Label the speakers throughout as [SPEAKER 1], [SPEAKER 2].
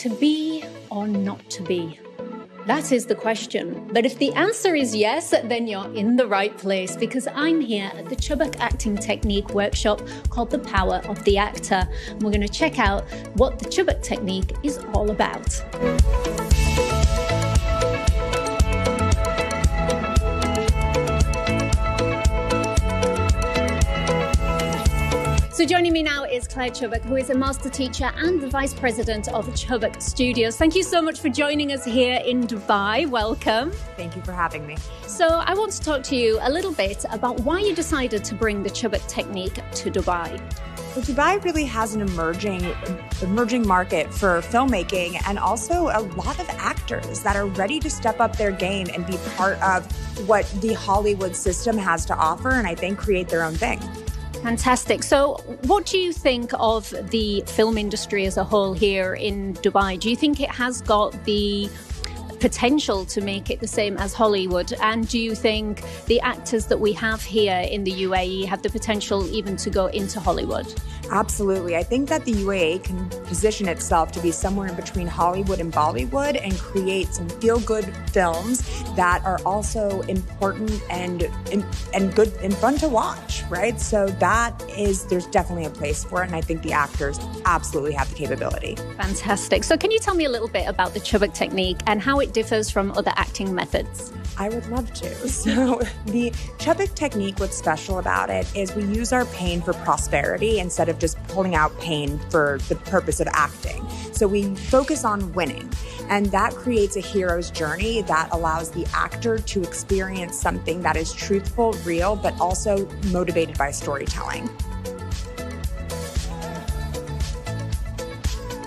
[SPEAKER 1] To be or not to be? That is the question. But if the answer is yes, then you're in the right place, because I'm here at the Chubbuck Acting Technique workshop called The Power of the Actor. And we're going to check out what the Chubbuck technique is all about. So joining me now is Claire Chubbuck, who is a master teacher and the vice president of Chubbuck Studios. Thank you so much for joining us here in Dubai. Welcome.
[SPEAKER 2] Thank you for having me.
[SPEAKER 1] So I want to talk to you a little bit about why you decided to bring the Chubbuck technique to Dubai.
[SPEAKER 2] Well, Dubai really has an emerging market for filmmaking, and also a lot of actors that are ready to step up their game and be part of what the Hollywood system has to offer, and I think create their own thing.
[SPEAKER 1] Fantastic. So what do you think of the film industry as a whole here in Dubai? Do you think it has got the potential to make it the same as Hollywood? And do you think the actors that we have here in the UAE have the potential even to go into Hollywood?
[SPEAKER 2] Absolutely. I think that the UAE can position itself to be somewhere in between Hollywood and Bollywood and create some feel-good films that are also important and good and fun to watch, right? So there's definitely a place for it, and I think the actors absolutely have the capability.
[SPEAKER 1] Fantastic. So can you tell me a little bit about the Chubbuck technique and how it differs from other acting methods?
[SPEAKER 2] I would love to. So the Chubbuck technique, what's special about it is we use our pain for prosperity instead of just pulling out pain for the purpose of acting. So we focus on winning, and that creates a hero's journey that allows the actor to experience something that is truthful, real, but also motivated by storytelling.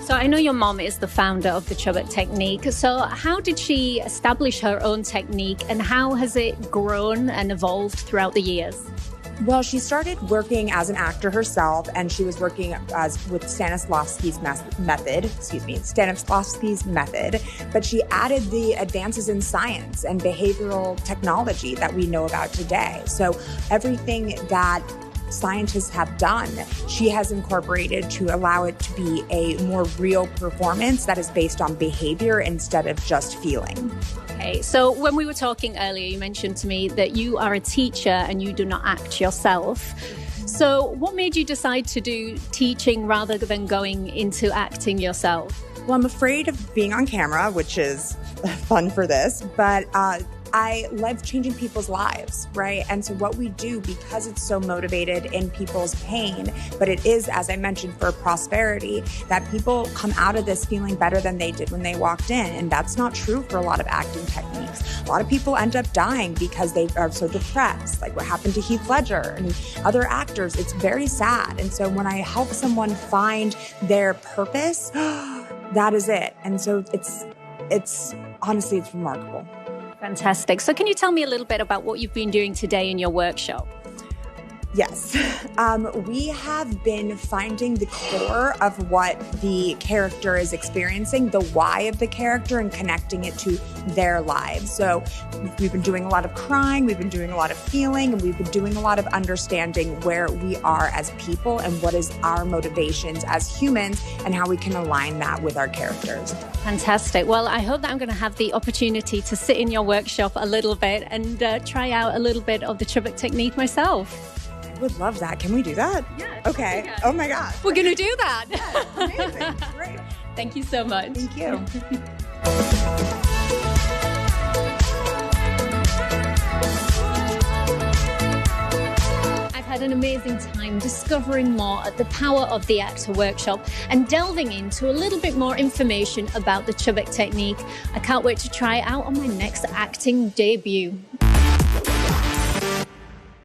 [SPEAKER 1] So I know your mom is the founder of the Chubbuck technique. So how did she establish her own technique, and how has it grown and evolved throughout the years?
[SPEAKER 2] Well, she started working as an actor herself, and she was working with Stanislavski's method, but she added the advances in science and behavioral technology that we know about today. So everything that scientists have done, she has incorporated to allow it to be a more real performance that is based on behavior instead of just feeling.
[SPEAKER 1] Okay, so when we were talking earlier, you mentioned to me that you are a teacher and you do not act yourself. So what made you decide to do teaching rather than going into acting yourself?
[SPEAKER 2] Well, I'm afraid of being on camera, which is fun for this, but I love changing people's lives, right? And so what we do, because it's so motivated in people's pain, but it is, as I mentioned, for prosperity, that people come out of this feeling better than they did when they walked in. And that's not true for a lot of acting techniques. A lot of people end up dying because they are so depressed, like what happened to Heath Ledger and other actors. It's very sad. And so when I help someone find their purpose, that is it. And so it's honestly, it's remarkable.
[SPEAKER 1] Fantastic. So can you tell me a little bit about what you've been doing today in your workshop?
[SPEAKER 2] Yes. We have been finding the core of what the character is experiencing, the why of the character, and connecting it to their lives. So we've been doing a lot of crying, we've been doing a lot of feeling, and we've been doing a lot of understanding where we are as people and what is our motivations as humans and how we can align that with our characters.
[SPEAKER 1] Fantastic. Well, I hope that I'm going to have the opportunity to sit in your workshop a little bit and try out a little bit of the Chubbuck technique myself.
[SPEAKER 2] I would love that. Can we do that?
[SPEAKER 1] Yeah.
[SPEAKER 2] Okay.
[SPEAKER 1] Yeah.
[SPEAKER 2] Oh my God.
[SPEAKER 1] We're going to do that.
[SPEAKER 2] Yeah, amazing. Great.
[SPEAKER 1] Thank you so much.
[SPEAKER 2] Thank you.
[SPEAKER 1] I've had an amazing time discovering more at the Power of the Actor workshop and delving into a little bit more information about the Chubbuck technique. I can't wait to try it out on my next acting debut.